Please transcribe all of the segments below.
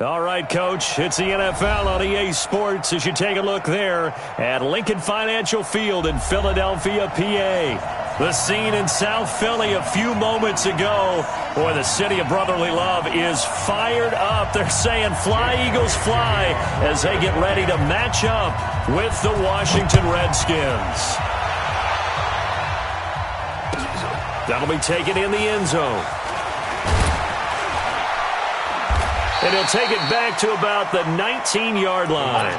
All right, Coach, it's the NFL on EA Sports as you take a look there at Lincoln Financial Field in Philadelphia, PA. The scene in South Philly a few moments ago. Boy, the city of brotherly love is fired up. They're saying, "Fly, Eagles, fly," as they get ready to match up with the Washington Redskins. That'll be taken in the end zone. And he'll take it back to about the 19-yard line.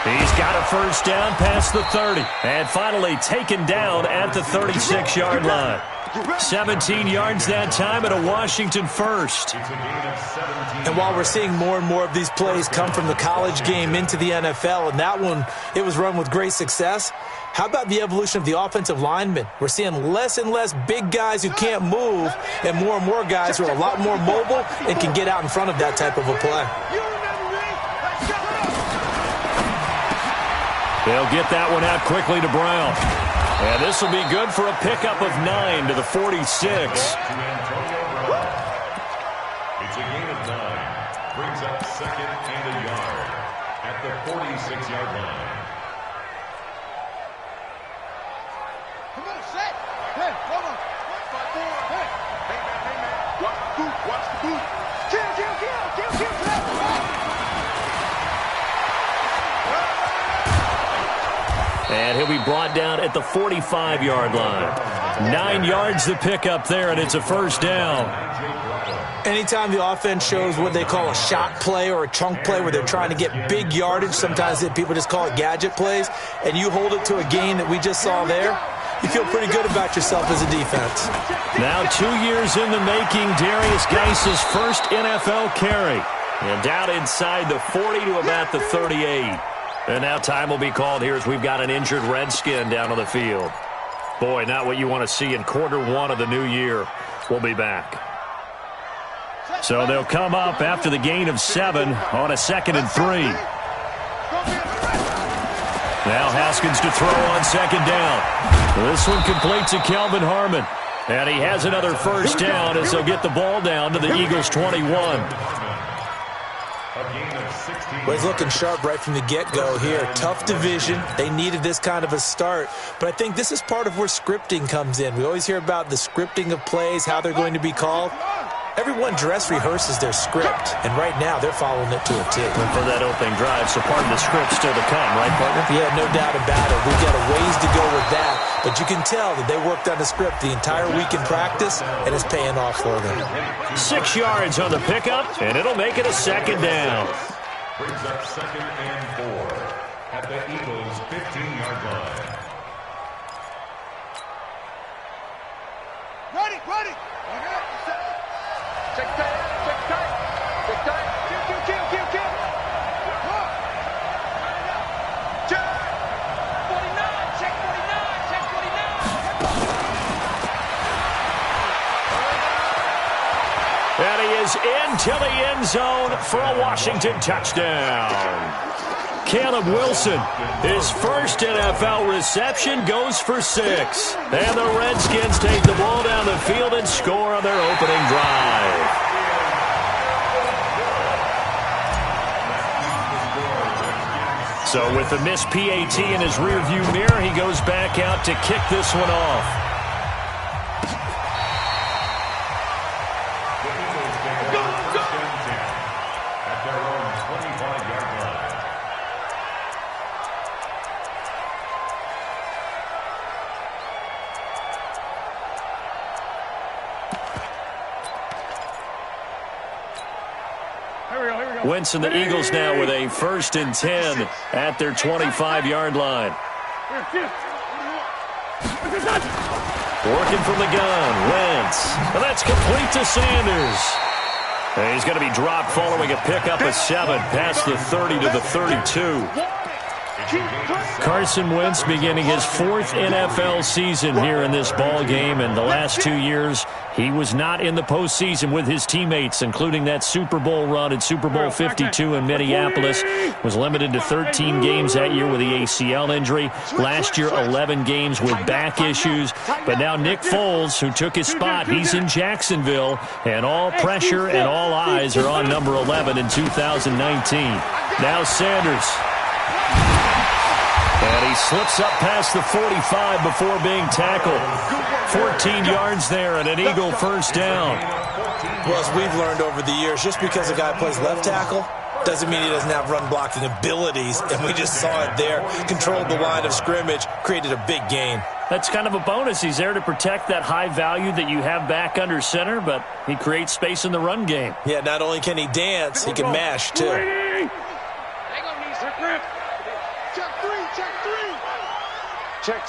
He's got a first down past the 30. And finally taken down at the 36-yard line. 17 yards that time and a Washington first. And while we're seeing more and more of these plays come from the college game into the NFL, and that one, it was run with great success, how about the evolution of the offensive linemen? We're seeing less and less big guys who can't move and more guys who are a lot more mobile and can get out in front of that type of a play. They'll get that one out quickly to Brown. And this will be good for a pickup of 9 to the 46. It's a gain of 9. Brings up second and a yard at the 46-yard line. Come on, set. Hey, come on. 5-4. Hey. Hey, man. Watch the boot. Watch the boot. Kill. And he'll be brought down at the 45-yard line. 9 yards to pick up there, and it's a first down. Anytime the offense shows what they call a shot play or a chunk play where they're trying to get big yardage, sometimes people just call it gadget plays, and you hold it to a gain that we just saw there, you feel pretty good about yourself as a defense. Now 2 years in the making, Darius Geis's first NFL carry. And down inside the 40 to about the 38. And now time will be called here as we've got an injured Redskin down on the field. Boy, not what you want to see in quarter one of the new year. We'll be back. So they'll come up after the gain of 7 on a 2nd and 3. Now Haskins to throw on 2nd down. This one complete to Kelvin Harmon. And he has another first down as they'll get the ball down to the Eagles' 21. Well, he's looking sharp right from the get-go here. Tough division. They needed this kind of a start. But I think this is part of where scripting comes in. We always hear about the scripting of plays, how they're going to be called. Everyone dress rehearses their script, and right now they're following it to a T. And for that opening drive, so part of the script still to come, right, partner? Yeah, no doubt about it. We've got a ways to go with that, but you can tell that they worked on the script the entire week in practice, and it's paying off for them. 6 yards on the pickup, and it'll make it a 2nd down. Brings up 2nd and 4 at the Eagles' 15-yard line. Ready. Check tight. Kill. Come on. Check. 49. Check 49. is into the end zone for a Washington touchdown. Caleb Wilson, his first NFL reception, goes for 6. And the Redskins take the ball down the field and score on their opening drive. So with the missed PAT in his rearview mirror, he goes back out to kick this one off. Wentz and the Eagles now with a 1st and 10 at their 25-yard line. Working from the gun, Wentz. And that's complete to Sanders. And he's going to be dropped following a pickup of 7 past the 30 to the 32. Carson Wentz beginning his 4th NFL season here in this ball game, and the last 2 years he was not in the postseason with his teammates, including that Super Bowl run at Super Bowl 52 in Minneapolis. Was limited to 13 games that year with the ACL injury. Last year, 11 games with back issues. But now Nick Foles, who took his spot, he's in Jacksonville, and all pressure and all eyes are on number 11 in 2019. Now Sanders. And he slips up past the 45 before being tackled. 14 yards there and an Eagle first down. Well, as we've learned over the years, just because a guy plays left tackle doesn't mean he doesn't have run blocking abilities. And we just saw it there. Controlled the line of scrimmage, created a big gain. That's kind of a bonus. He's there to protect that high value that you have back under center, but he creates space in the run game. Yeah, not only can he dance, he can mash, too. Check.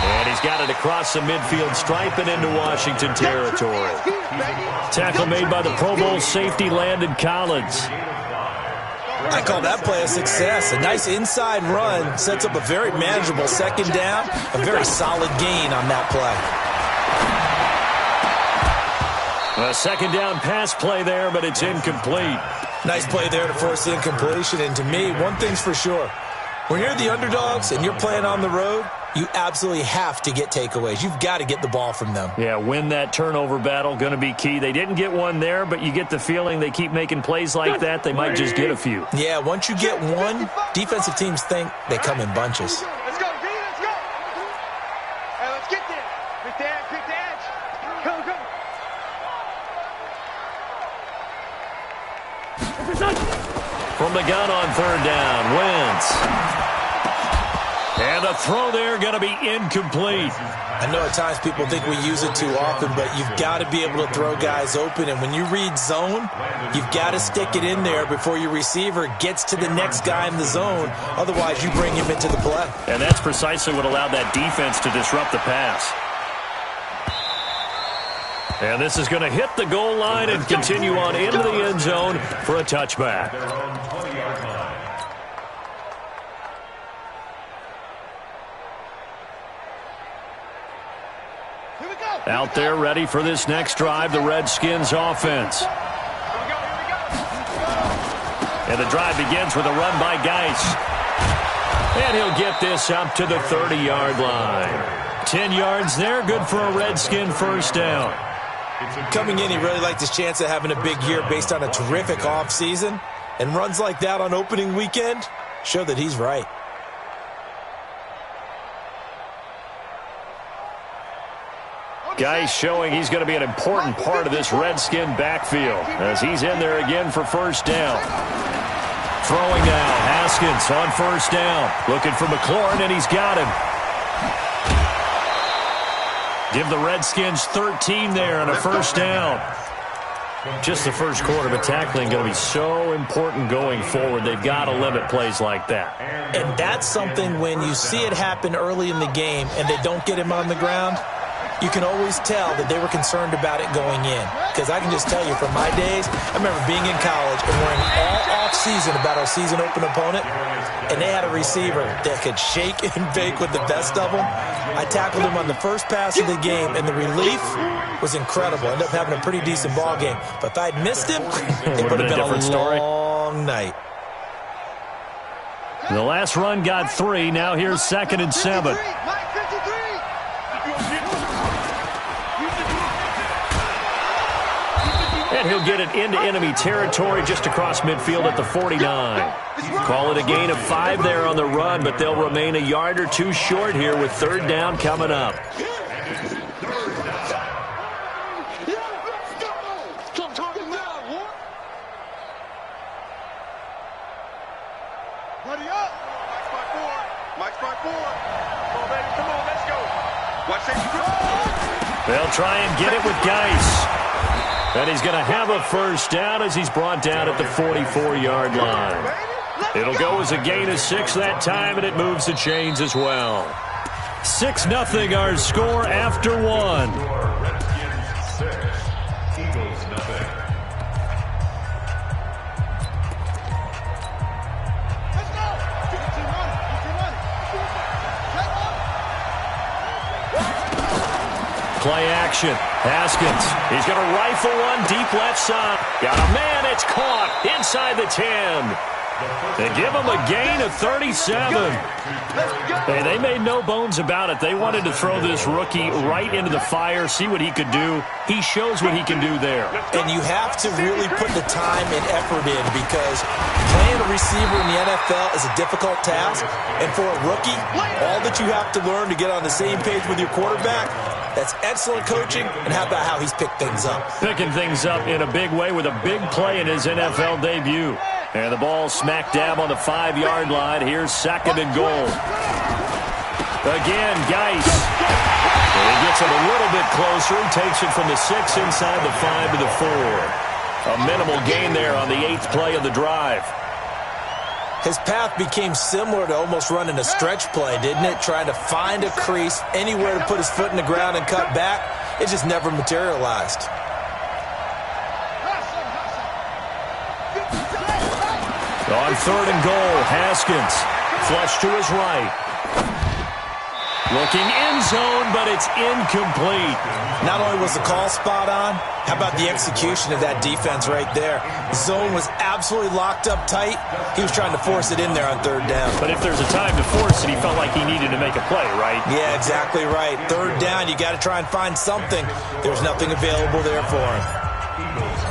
And he's got it across the midfield stripe and into Washington territory. Tackle made by the Pro Bowl safety Landon Collins. I call that play a success. A nice inside run sets up a very manageable 2nd down. A very solid gain on that play. A 2nd down pass play there, but it's incomplete. Nice play there to force the incompletion. And to me, one thing's for sure. When you're the underdogs and you're playing on the road, you absolutely have to get takeaways. You've got to get the ball from them. Yeah, win that turnover battle, going to be key. They didn't get one there, but you get the feeling they keep making plays like that, they might just get a few. Yeah, once you get one, defensive teams think they come in bunches. Let's go, D, let's go. Hey, let's get there. Quick the edge. Go. From the gun on 3rd down, Wentz. And the throw there going to be incomplete. I know at times people think we use it too often, but you've got to be able to throw guys open. And when you read zone, you've got to stick it in there before your receiver gets to the next guy in the zone. Otherwise, you bring him into the play. And that's precisely what allowed that defense to disrupt the pass. And this is going to hit the goal line and continue on into the end zone for a touchback. Out there ready for this next drive, the Redskins offense. And the drive begins with a run by Geis. And he'll get this up to the 30-yard line. 10 yards there, good for a Redskin first down. Coming in, he really liked his chance of having a big year based on a terrific offseason. And runs like that on opening weekend show that he's right. Geis showing he's going to be an important part of this Redskin backfield as he's in there again for first down. Throwing now, Haskins on first down. Looking for McLaurin, and he's got him. Give the Redskins 13 there and a first down. Just the first quarter, but tackling going to be so important going forward. They've got to limit plays like that. And that's something when you see it happen early in the game and they don't get him on the ground, you can always tell that they were concerned about it going in. Because I can just tell you from my days, I remember being in college and worrying all off-season about our season open opponent, and they had a receiver that could shake and bake with the best of them. I tackled him on the first pass of the game, and the relief was incredible. Ended up having a pretty decent ball game. But if I'd missed him, it would have been a long night. The last run got 3. Now here's 2nd and 7. And he'll get it into enemy territory just across midfield at the 49. Call it a gain of 5 there on the run, but they'll remain a yard or 2 short here with 3rd down coming up. They'll try and get it with Geis. And he's going to have a 1st down as he's brought down at the 44-yard line. It'll go as a gain of 6 that time, and it moves the chains as well. 6-0 our score after 1. Redskins 6, Eagles nothing. Let's go! Get your money. Play action. Haskins. He's going to rifle one deep left side. Got a man. It's caught inside the 10. They give him a gain of 37. Hey, they made no bones about it. They wanted to throw this rookie right into the fire, see what he could do. He shows what he can do there. And you have to really put the time and effort in, because playing a receiver in the NFL is a difficult task. And for a rookie, all that you have to learn to get on the same page with your quarterback, that's excellent coaching. And how about how he's picked things up? Picking things up in a big way with a big play in his NFL debut. And the ball smack dab on the 5-yard line. Here's 2nd and goal. Again, Geis. And he gets it a little bit closer. He takes it from the 6 inside the 5 to the 4. A minimal gain there on the 8th play of the drive. His path became similar to almost running a stretch play, didn't it? Trying to find a crease, anywhere to put his foot in the ground and cut back. It just never materialized. On 3rd and goal, Haskins. Flush to his right. Looking end zone, but it's incomplete. Not only was the call spot on, how about the execution of that defense right there? Zone was absolutely locked up tight. He was trying to force it in there on 3rd down. But if there's a time to force it, he felt like he needed to make a play, right? Yeah, exactly right. 3rd down, you got to try and find something. There's nothing available there for him.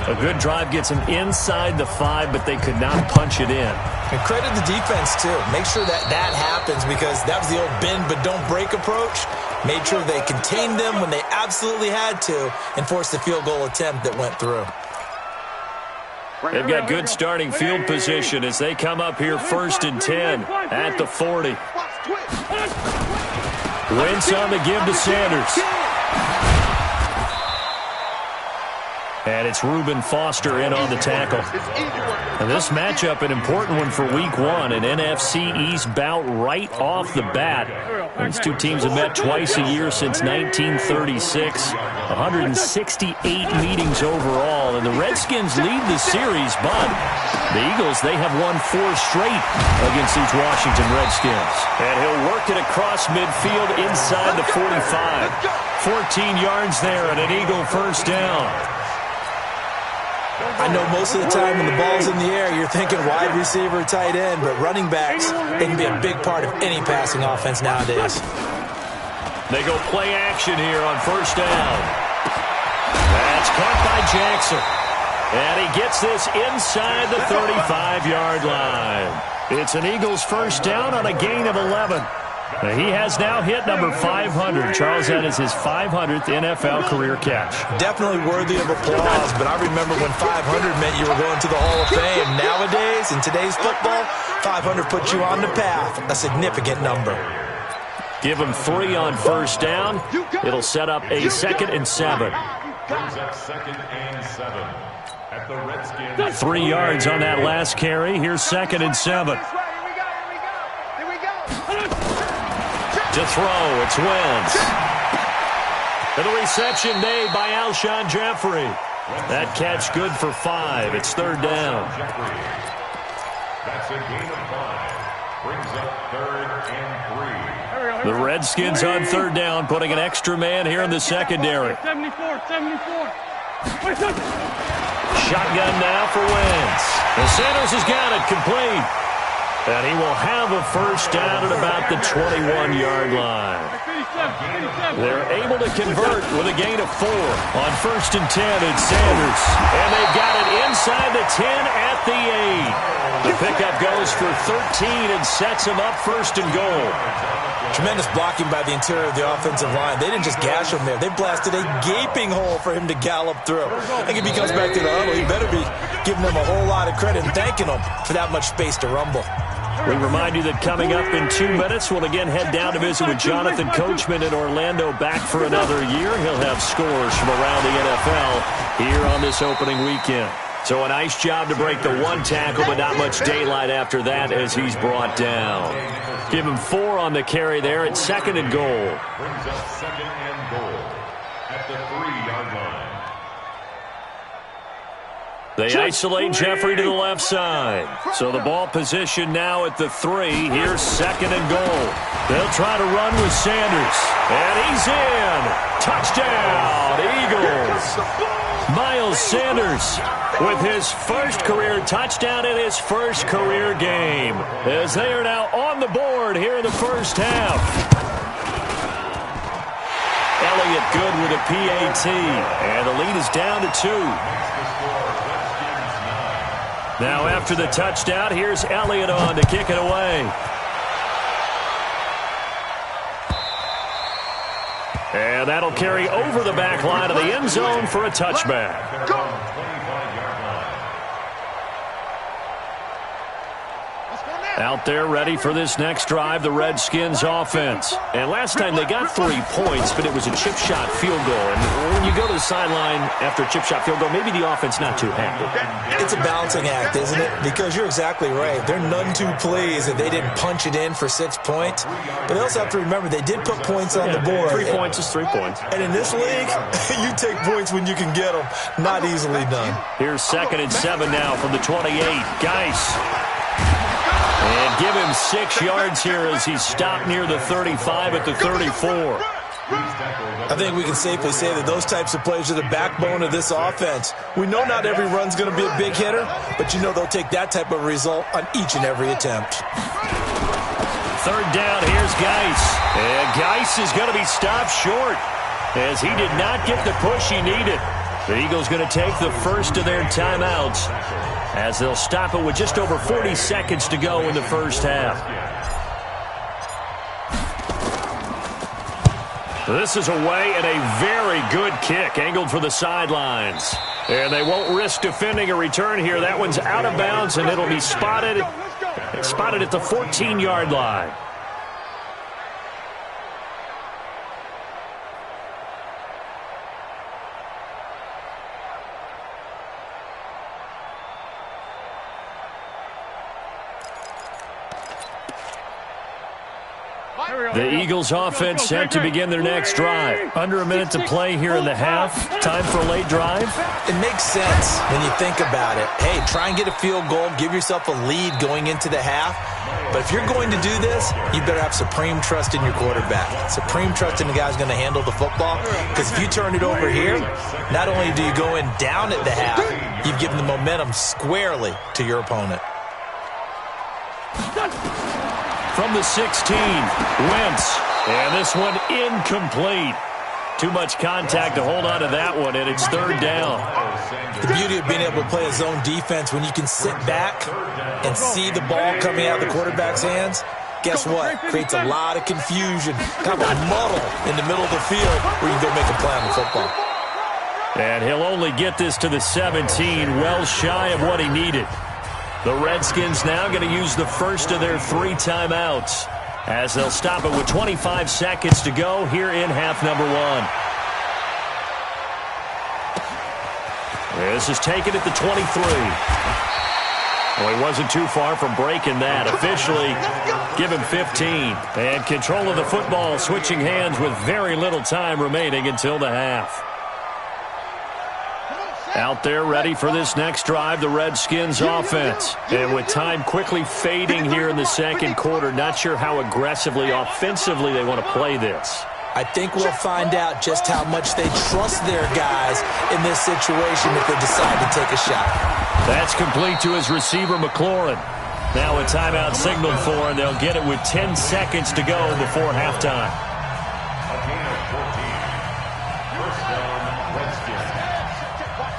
A good drive gets him inside the 5, but they could not punch it in. And credit the defense, too. Make sure that happens, because that was the old bend but don't break approach. Made sure they contained them when they absolutely had to and forced the field goal attempt that went through. They've got good starting field position as they come up here 1st and 10 at the 40. Wentz on the give to Sanders. And it's Reuben Foster in on the tackle. And this matchup, an important one for Week 1, an NFC East bout right off the bat. These two teams have met twice a year since 1936, 168 meetings overall, and the Redskins lead the series, but the Eagles, they have won 4 straight against these Washington Redskins. And he'll work it across midfield inside the 45. 14 yards there and an Eagle 1st down. I know most of the time when the ball's in the air, you're thinking wide receiver, tight end, but running backs, they can be a big part of any passing offense nowadays. They go play action here on 1st down. That's caught by Jackson. And he gets this inside the 35-yard line. It's an Eagles 1st down on a gain of 11. He has now hit number 500. Charles, that is his 500th NFL career catch. Definitely worthy of applause, but I remember when 500 meant you were going to the Hall of Fame. Nowadays, in today's football, 500 puts you on the path, a significant number. Give him 3 on 1st down. It'll set up a 2nd and 7. Brings up 2nd and 7 at the Redskins. 3 yards on that last carry. Here's 2nd and 7. To throw, it's Wentz. And the reception made by Alshon Jeffrey. That catch good for 5. It's third down. That's a gain of 5. Brings up 3rd and 3. The Redskins on third down, putting an extra man here in the secondary. 74. Shotgun now for Wentz. And Sanders has got it complete. And he will have a first down at about the 21-yard line. They're able to convert with a gain of 4 on 1st and 10. It's Sanders. And they've got it inside the 10 at the 8. The pickup goes for 13 and sets him up 1st and goal. Tremendous blocking by the interior of the offensive line. They didn't just gash him there. They blasted a gaping hole for him to gallop through. I think if he comes back to the huddle, he better be giving them a whole lot of credit and thanking them for that much space to rumble. We remind you that coming up in 2 minutes, we'll again head down to visit with Jonathan Coachman in Orlando, back for another year. He'll have scores from around the NFL here on this opening weekend. So a nice job to break the 1 tackle, but not much daylight after that as he's brought down. Give him 4 on the carry there at 2nd and goal. Brings up 2nd and goal at the 3-yard line. They isolate Jeffrey to the left side. So the ball position now at the 3. Here's 2nd and goal. They'll try to run with Sanders. And he's in. Touchdown, Eagles. Miles Sanders with his first career touchdown in his first career game, as they are now on the board here in the first half. Elliott good with a PAT, and the lead is down to 2. Now after the touchdown, here's Elliott on to kick it away. And that'll carry over the back line of the end zone for a touchback. Go! Out there ready for this next drive, the Redskins offense. And last time they got 3 points, but it was a chip shot field goal. And when you go to the sideline after a chip shot field goal, maybe the offense not too happy. It's a balancing act, isn't it? Because you're exactly right. They're none too pleased that they didn't punch it in for 6 points. But they also have to remember they did put points on the board. 3 points is 3 points. And in this league, you take points when you can get them. Not easily done. Here's 2nd and 7 now from the 28. Geis. And give him 6 yards here as he's stopped near the 35 at the 34. I think we can safely say that those types of plays are the backbone of this offense. We know not every run's going to be a big hitter, but you know they'll take that type of result on each and every attempt. 3rd down, here's Geis. And Geis is going to be stopped short as he did not get the push he needed. The Eagles going to take the first of their timeouts as they'll stop it with just over 40 seconds to go in the first half. This is away and a very good kick angled for the sidelines. And they won't risk defending a return here. That one's out of bounds, and it'll be spotted at the 14-yard line. The Eagles offense set to begin their next drive. Under a minute to play here in the half. Time for a late drive. It makes sense when you think about it. Hey, try and get a field goal. Give yourself a lead going into the half. But if you're going to do this, you better have supreme trust in your quarterback. Supreme trust in the guy who's going to handle the football. Because if you turn it over here, not only do you go in down at the half, you've given the momentum squarely to your opponent. From the 16, Wentz. And this one incomplete. Too much contact to hold on to that one, and it's 3rd down. The beauty of being able to play a zone defense when you can sit back and see the ball coming out of the quarterback's hands, guess what? Creates a lot of confusion, kind of a muddle in the middle of the field where you can go make a play on the football. And he'll only get this to the 17, well shy of what he needed. The Redskins now going to use the first of their 3 timeouts as they'll stop it with 25 seconds to go here in half number 1. This is taken at the 23. Well, he wasn't too far from breaking that. Officially, Give him 15. And control of the football, switching hands with very little time remaining until the half. Out there ready for this next drive, the Redskins offense. And with time quickly fading here in the second quarter, not sure how aggressively, offensively they want to play this. I think we'll find out just how much they trust their guys in this situation if they decide to take a shot. That's complete to his receiver, McLaurin. Now a timeout signaled for, and they'll get it with 10 seconds to go before halftime. A gain of 14. First down, Redskins. Watch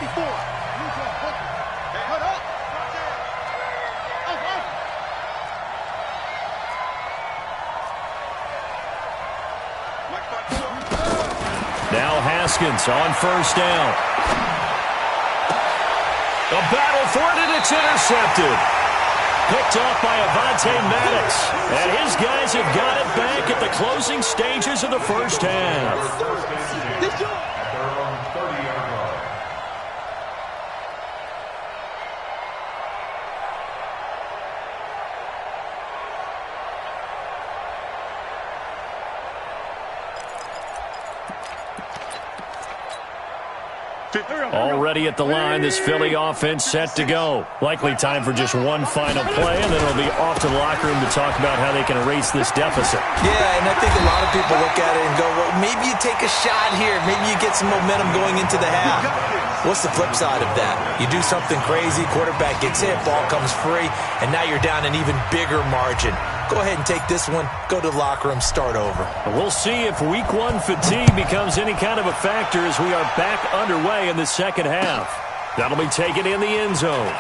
54. Hey, hold up. Now Haskins on first down. A battle for it, and it's intercepted. Picked off by Avonte Maddox. And his guys have got it back at the closing stages of the first half. At their own 30-yard line. Already at the line, this Philly offense set to go. Likely time for just one final play, and then it'll be off to the locker room to talk about how they can erase this deficit. Yeah, and I think a lot of people look at it and go, well, maybe you take a shot here. Maybe you get some momentum going into the half. What's the flip side of that? You do something crazy, quarterback gets hit, ball comes free, and now you're down an even bigger margin. Go ahead and take this one, go to the locker room, start over. We'll see if week one fatigue becomes any kind of a factor as we are back underway in the second half. That'll be taken in the end zone.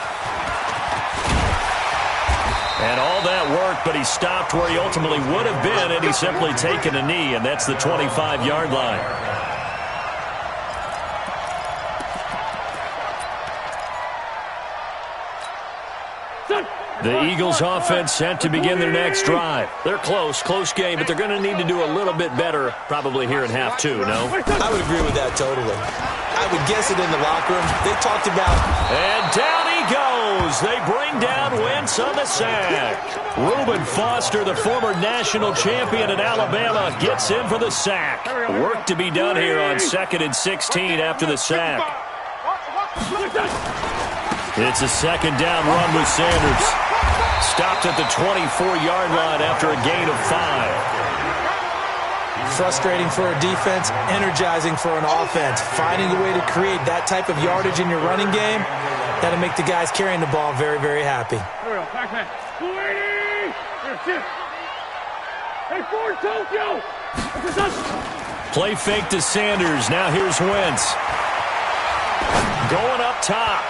And all that work, but he stopped where he ultimately would have been, and he's simply taken a knee, and that's the 25-yard line. The Eagles offense set to begin their next drive. They're close game, but they're going to need to do a little bit better probably here in half two, no? I would agree with that totally. I would guess it in the locker room. They talked about... And down he goes. They bring down Wentz on the sack. Reuben Foster, the former national champion at Alabama, gets in for the sack. Work to be done here on 2nd and 16 after the sack. It's a second down run with Sanders. Stopped at the 24-yard line after a gain of 5. Frustrating for a defense, energizing for an offense. Finding a way to create that type of yardage in your running game, that'll make the guys carrying the ball very, very happy. Play fake to Sanders. Now here's Wentz. Going up top.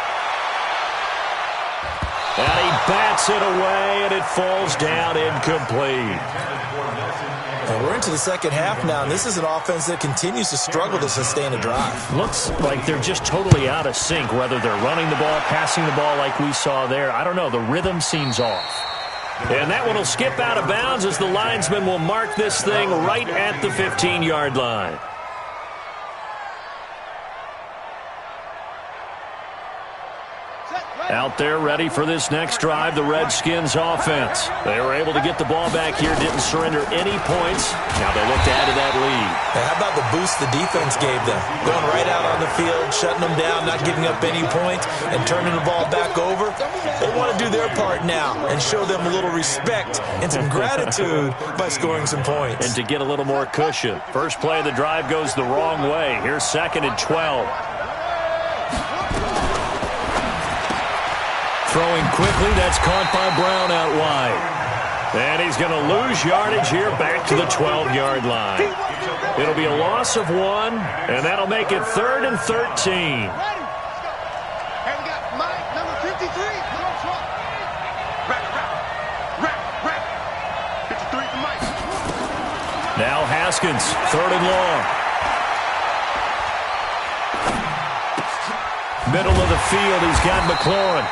And he bats it away, and it falls down incomplete. And we're into the second half now, and this is an offense that continues to struggle to sustain a drive. Looks like they're just totally out of sync, whether they're running the ball, passing the ball like we saw there. I don't know. The rhythm seems off. And that one will skip out of bounds as the linesman will mark this thing right at the 15-yard line. Out there ready for this next drive, the Redskins offense. They were able to get the ball back here, didn't surrender any points. Now they look to add to that lead. Now how about the boost the defense gave them? Going right out on the field, shutting them down, not giving up any points, and turning the ball back over. They want to do their part now and show them a little respect and some gratitude by scoring some points. And to get a little more cushion. First play of the drive goes the wrong way. Here's 2nd and 12. Throwing quickly, that's caught by Brown out wide. And he's going to lose yardage here back to the 12-yard line. It'll be a loss of 1, and that'll make it 3rd and 13. And we got Mike, number 53. Rap. 53 for Mike. Now Haskins, 3rd and long. Middle of the field, he's got McLaurin.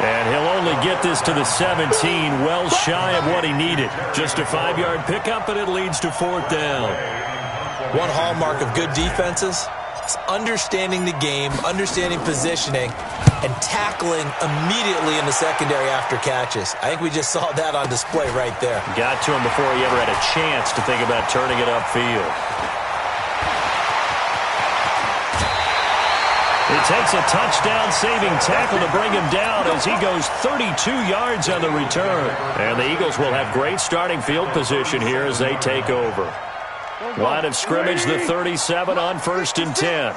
And he'll only get this to the 17, well shy of what he needed. Just a 5-yard pickup, and it leads to 4th down. One hallmark of good defenses, It's understanding the game, understanding positioning, and tackling immediately in the secondary after catches. I think we just saw that on display right there. Got to him before he ever had a chance to think about turning it upfield. It takes a touchdown-saving tackle to bring him down as he goes 32 yards on the return. And the Eagles will have great starting field position here as they take over. Line of scrimmage, the 37 on 1st and 10.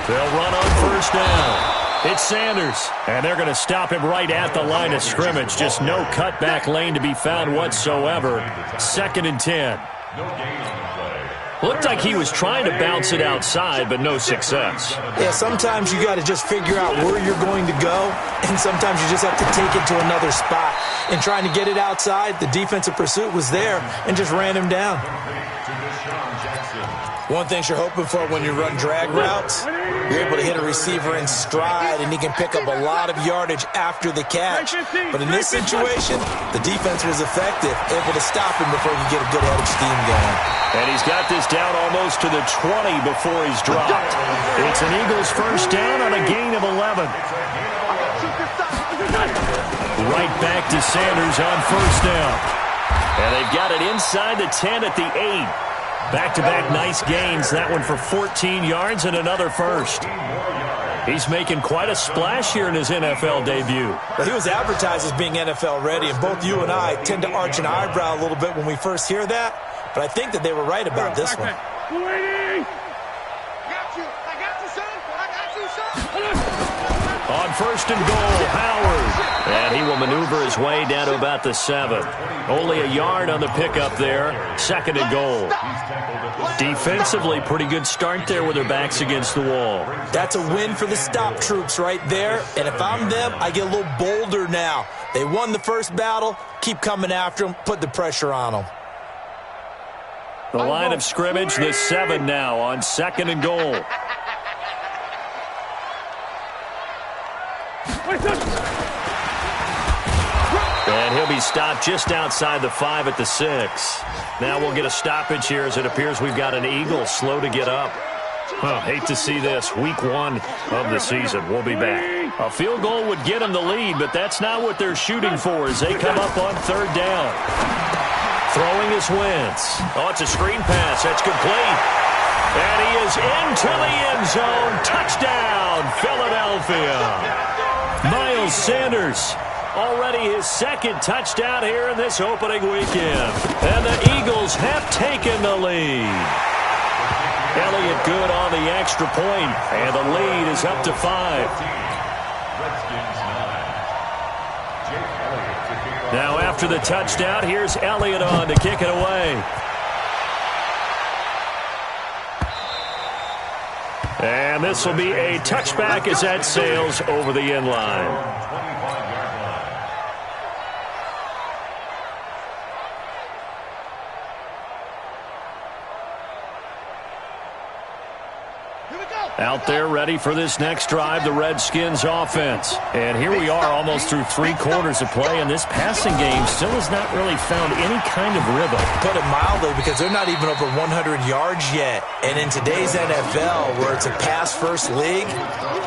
They'll run on 1st down. It's Sanders, and they're going to stop him right at the line of scrimmage. Just no cutback lane to be found whatsoever. 2nd and 10. Looked like he was trying to bounce it outside, but no success. Yeah, sometimes you got to just figure out where you're going to go, and sometimes you just have to take it to another spot. And trying to get it outside, the defensive pursuit was there and just ran him down. One thing you're hoping for when you run drag routes, you're able to hit a receiver in stride, and he can pick up a lot of yardage after the catch. But in this situation, the defense was effective, able to stop him before you get a good head of steam going. And he's got this down almost to the 20 before he's dropped. It's an Eagles 1st down on a gain of 11. Right back to Sanders on 1st down. And they've got it inside the 10 at the 8. Back-to-back nice gains. That one for 14 yards and another 1st. He's making quite a splash here in his NFL debut. Well, he was advertised as being NFL ready, and both you and I tend to arch an eyebrow a little bit when we first hear that. But I think that they were right about this one. On 1st and goal, Howard. And he will maneuver his way down to about the 7. Only a yard on the pickup there. 2nd and goal. Defensively, pretty good start there with their backs against the wall. That's a win for the stop troops right there. And if I'm them, I get a little bolder now. They won the first battle. Keep coming after them. Put the pressure on them. The line of scrimmage, the 7 now on 2nd and goal. And he'll be stopped just outside the 5 at the 6. Now we'll get a stoppage here as it appears we've got an Eagle slow to get up. Hate to see this. Week 1 of the season. We'll be back. A field goal would get them the lead, but that's not what they're shooting for as they come up on 3rd down. Throwing is Wentz. Oh, it's a screen pass. That's complete. And he is into the end zone. Touchdown, Philadelphia. Miles Sanders, already his 2nd touchdown here in this opening weekend. And the Eagles have taken the lead. Elliott good on the extra point, and the lead is up to 5. Now after the touchdown, here's Elliott on to kick it away. And this will be a touchback as that sails over the end line. Out there ready for this next drive, the Redskins offense. And here we are almost through 3 quarters of play, and this passing game still has not really found any kind of rhythm. Put it mildly, because they're not even over 100 yards yet. And in today's NFL, where it's a pass-first league,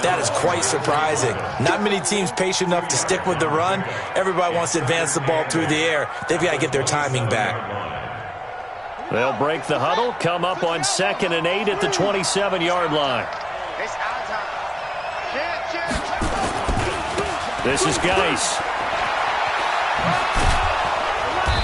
that is quite surprising. Not many teams patient enough to stick with the run. Everybody wants to advance the ball through the air. They've got to get their timing back. They'll break the huddle, come up on 2nd and 8 at the 27-yard line. This is Geis.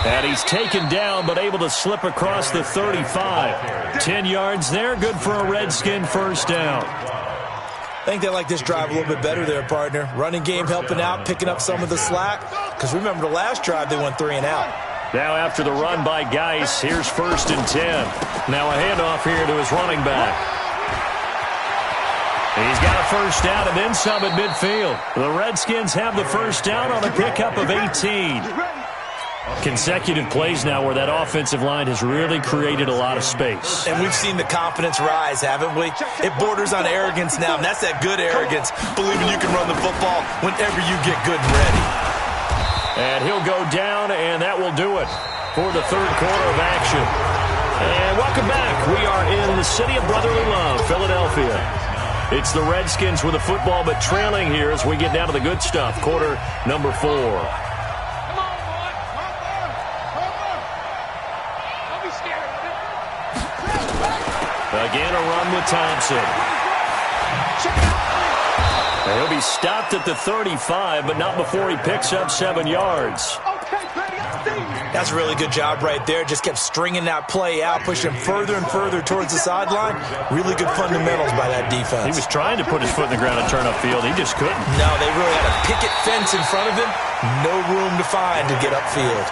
And he's taken down, but able to slip across the 35. 10 yards there, good for a Redskin 1st down. I think they like this drive a little bit better there, partner. Running game helping out, picking up some of the slack. Because remember the last drive, they went 3 and out. Now after the run by Geis, here's 1st and 10. Now a handoff here to his running back. He's got a 1st down and then some at midfield. The Redskins have the 1st down on a pickup of 18. Consecutive plays now where that offensive line has really created a lot of space. And we've seen the confidence rise, haven't we? It borders on arrogance now, and that's that good arrogance, believing you can run the football whenever you get good and ready. And he'll go down, and that will do it for the 3rd quarter of action. And welcome back. We are in the city of brotherly love, Philadelphia. It's the Redskins with the football, but trailing here as we get down to the good stuff. Quarter number 4. Come on, boy. Don't be scared. Again, a run with Thompson. He'll be stopped at the 35, but not before he picks up 7 yards. That's a really good job right there. Just kept stringing that play out, pushing him further and further towards the sideline. Really good fundamentals by that defense. He was trying to put his foot in the ground and turn upfield. He just couldn't. No, they really had a picket fence in front of him. No room to find to get upfield.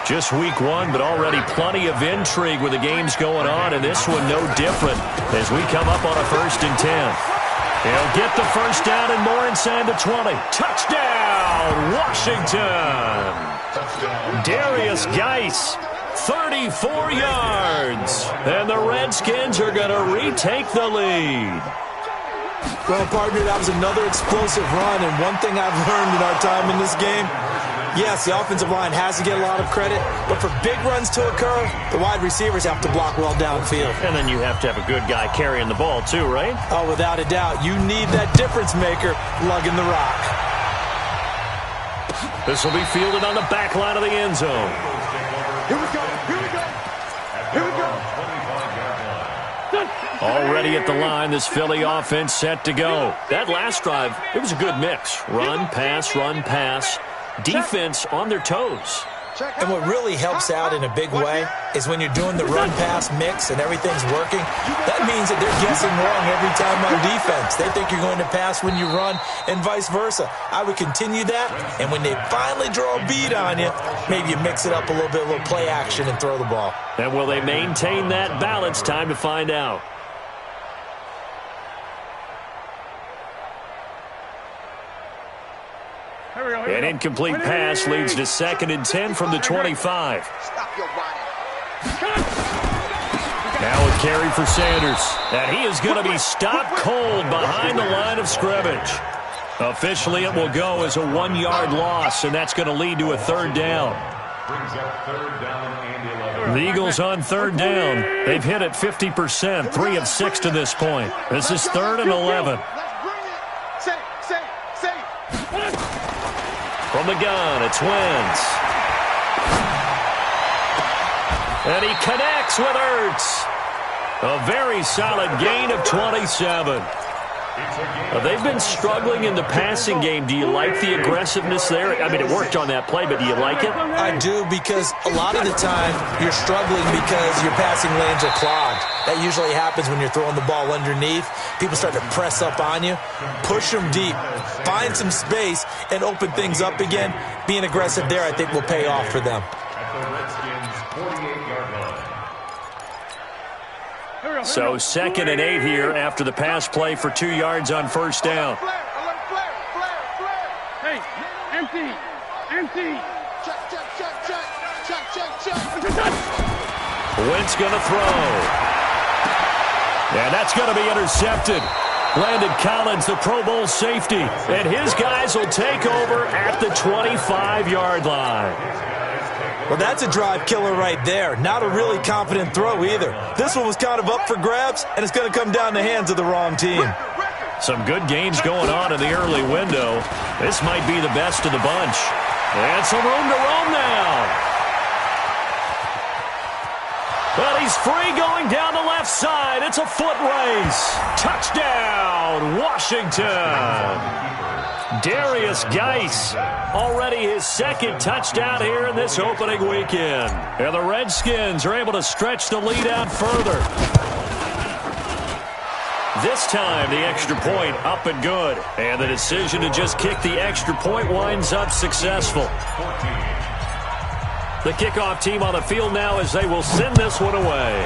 Just week 1, but already plenty of intrigue with the games going on, and this one no different as we come up on a 1st and 10. He'll get the first down and more inside the 20. Touchdown, Washington! Darius Geis, 34 yards. And the Redskins are going to retake the lead. Well, partner, that was another explosive run, and one thing I've learned in our time in this game, yes, the offensive line has to get a lot of credit, but for big runs to occur, the wide receivers have to block well downfield. And then you have to have a good guy carrying the ball too, right? Oh, without a doubt. You need that difference maker lugging the rock. This will be fielded on the back line of the end zone. Here we go. Here we go. Here we go. Already at the line, this Philly offense set to go. That last drive, it was a good mix. Run, pass, defense on their toes. And what really helps out in a big way is when you're doing the run-pass mix and everything's working, that means that they're guessing wrong every time on defense. They think you're going to pass when you run and vice versa. I would continue that, and when they finally draw a bead on you, maybe you mix it up a little bit, a little play action and throw the ball. And will they maintain that balance? Time to find out. An incomplete pass leads to 2nd and 10 from the 25. Now a carry for Sanders. And he is going to be stopped cold behind the line of scrimmage. Officially, it will go as a 1-yard loss, and that's going to lead to a 3rd down. The Eagles on 3rd down. They've hit it 50%, 3 of 6 to this point. This is 3rd and 11. From the gun, it's Wentz. And he connects with Ertz. A very solid gain of 27. They've been struggling in the passing game. Do you like the aggressiveness there? I mean, it worked on that play, but do you like it? I do, because a lot of the time you're struggling because your passing lanes are clogged. That usually happens when you're throwing the ball underneath. People start to press up on you. Push them deep. Find some space and open things up again. Being aggressive there, I think, will pay off for them. So 2nd and 8 here after the pass play for 2 yards on 1st down. Hey, empty. Wentz going to throw. And that's going to be intercepted. Landon Collins, the Pro Bowl safety, and his guys will take over at the 25-yard line. Well, that's a drive killer right there. Not a really confident throw either. This one was kind of up for grabs, and it's going to come down the hands of the wrong team. Some good games going on in the early window. This might be the best of the bunch. And some room to roam now. Well, he's free going down the left side. It's a foot race. Touchdown, Washington. Darius Geis, already his 2nd touchdown here in this opening weekend. And the Redskins are able to stretch the lead out further. This time, the extra point up and good. And the decision to just kick the extra point winds up successful. The kickoff team on the field now as they will send this one away.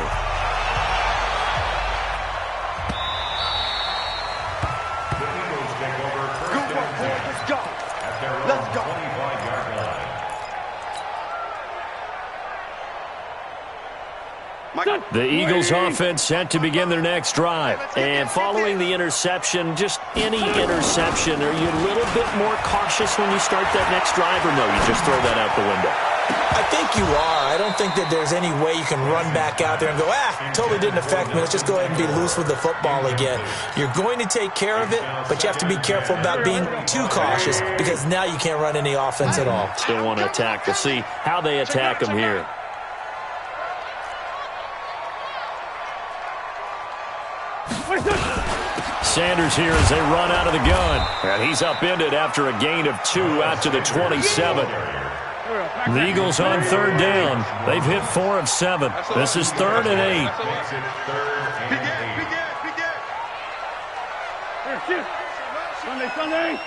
Good work, boys. Let's go. Let's go. The Eagles offense set to begin their next drive. And following the interception, just any interception, are you a little bit more cautious when you start that next drive, or no, you just throw that out the window? I think you are. I don't think that there's any way you can run back out there and go, totally didn't affect me. Let's just go ahead and be loose with the football again. You're going to take care of it, but you have to be careful about being too cautious because now you can't run any offense at all. Still want to attack. We'll see how they attack them here. Sanders here as they run out of the gun. And he's upended after a gain of 2 out to the 27. The Eagles on third down. They've hit 4 of 7. This is 3rd and 8. Sunday.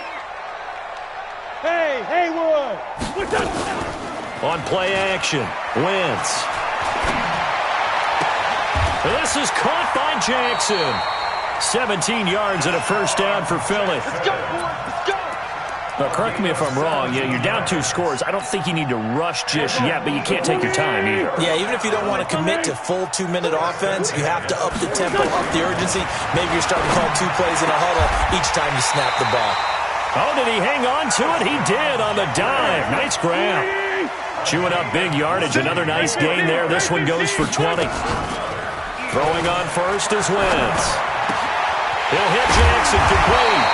Hey, Haywood. On play action, Wentz. This is caught by Jackson. 17 yards and a first down for Philly. Let's go, boy. Let's go. Now, correct me if I'm wrong. Yeah, you're down 2 scores. I don't think you need to rush just yet, but you can't take your time either. Yeah, even if you don't want to commit to full 2-minute offense, you have to up the tempo, up the urgency. Maybe you're starting to call 2 plays in a huddle each time you snap the ball. Oh, did he hang on to it? He did on the dive. Nice grab. Chewing up big yardage. Another nice gain there. This one goes for 20. Throwing on first is Wentz. He'll hit Jackson complete.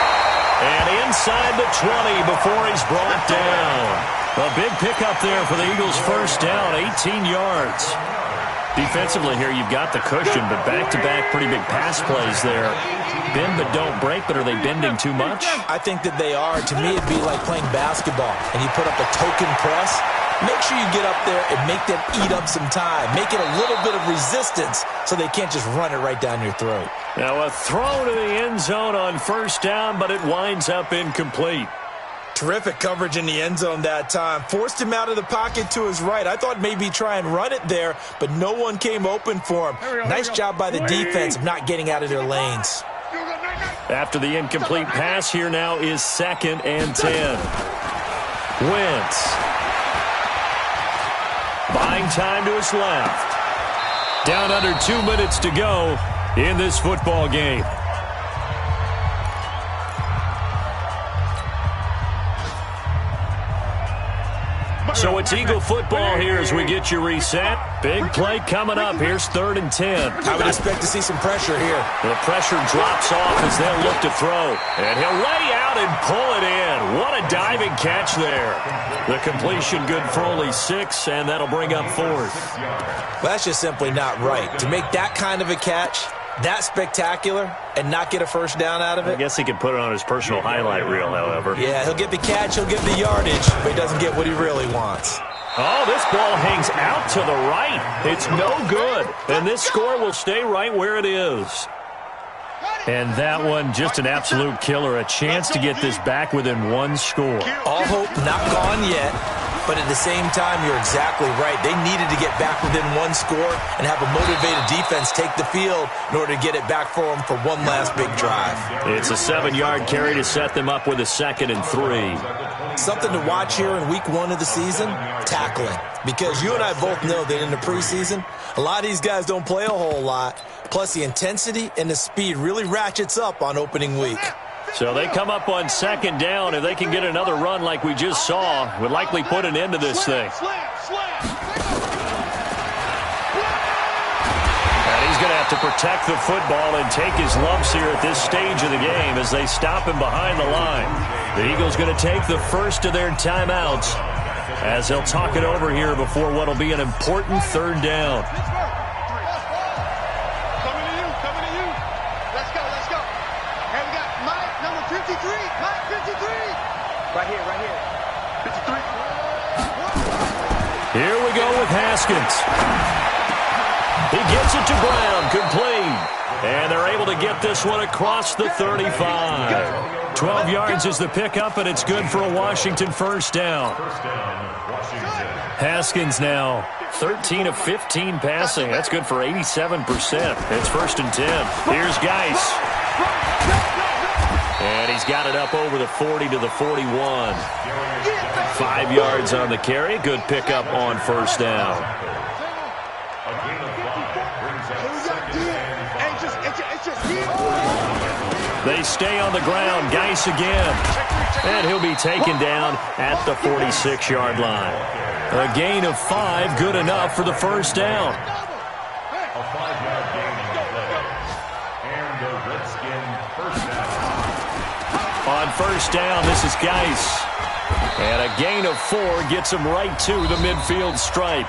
And inside the 20 before he's brought down. A big pickup there for the Eagles' first down, 18 yards. Defensively here, you've got the cushion, but back-to-back pretty big pass plays there. Bend but don't break, but are they bending too much? I think that they are. To me, it'd be like playing basketball, and you put up a token press. Make sure you get up there and make them eat up some time. Make it a little bit of resistance so they can't just run it right down your throat. Now a throw to the end zone on first down, but it winds up incomplete. Terrific coverage in the end zone that time. Forced him out of the pocket to his right. I thought maybe try and run it there, but no one came open for him. Nice job by the defense of not getting out of their lanes. After the incomplete pass, here now is 2nd and 10. Wentz. Buying time to his left. Down under 2 minutes to go in this football game. So it's Eagle football here as we get you reset. Big play coming up. Here's 3rd and 10. I would expect to see some pressure here. The pressure drops off as they'll look to throw. And he'll lay out and pull it in. What a diving catch there. The completion good for only 6, and that'll bring up 4th. Well, that's just simply not right. To make that kind of a catch, that spectacular, and not get a first down out of it. I guess he could put it on his personal highlight reel, however. Yeah, he'll get the catch, he'll get the yardage, but he doesn't get what he really wants. Oh, this ball hangs out to the right. It's no good. And this score will stay right where it is. And that one, just an absolute killer. A chance to get this back within 1 score. All hope not gone yet, but at the same time, you're exactly right. They needed to get back within 1 score and have a motivated defense take the field in order to get it back for them for one last big drive. It's a 7-yard carry to set them up with a 2nd and 3. Something to watch here in week 1 of the season, tackling. Because you and I both know that in the preseason, a lot of these guys don't play a whole lot. Plus, the intensity and the speed really ratchets up on opening week. So they come up on 2nd down. If they can get another run like we just saw, would likely put an end to this thing. And he's going to have to protect the football and take his lumps here at this stage of the game as they stop him behind the line. The Eagles going to take the first of their timeouts as they'll talk it over here before what will be an important 3rd down. Here we go with Haskins. He gets it to Brown, complete. And they're able to get this one across the 35. 12 yards is the pickup, and it's good for a Washington first down. Haskins now 13 of 15 passing. That's good for 87%. It's 1st and 10. Here's Geis. And he's got it up over the 40 to the 41. 5 yards on the carry. Good pickup on first down. They stay on the ground. Geis again. And he'll be taken down at the 46-yard line. A gain of 5, good enough for the first down. A 5-yard gain on the play. And the Redskin first down. On first down, this is Geis. And a gain of 4 gets him right to the midfield stripe.